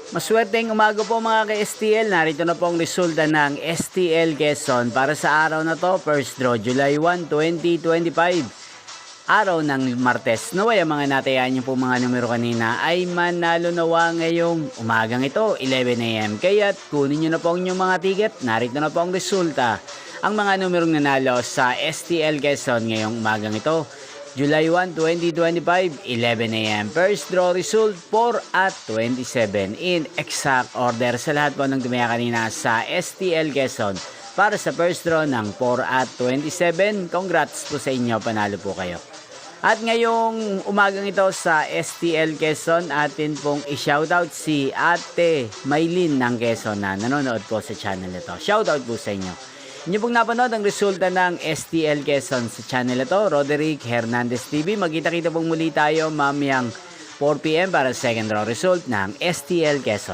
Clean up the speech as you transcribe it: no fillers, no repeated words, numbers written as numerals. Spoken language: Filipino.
Maswerteng umaga po mga ka-STL. Narito na po ang resulta ng STL Quezon para sa araw na to, first draw, July 1, 2025. Araw ng Martes. Naway ang mga natayan niyo po mga numero kanina ay manalo nawa ngayong umagang ito, 11 AM. Kaya't kunin niyo na po ang inyong mga ticket. Narito na po ang resulta. Ang mga numerong nanalo sa STL Quezon ngayong umagang ito, July 1, 2025, 11 AM. First draw result, 4 at 27. In exact order sa lahat po ng tumaya kanina sa STL Quezon. Para sa first draw ng 4 at 27, congrats po sa inyo, panalo po kayo. At ngayong umagang ito sa STL Quezon, atin pong i-shoutout si Ate Maylin ng Quezon na nanonood po sa channel ito. Shoutout po sa inyo. Inyo pong napanood ang resulta ng STL Quezon sa channel ito, Roderick Hernandez TV. Magkita-kita pong muli tayo mamayang 4 PM para sa second draw result ng STL Quezon.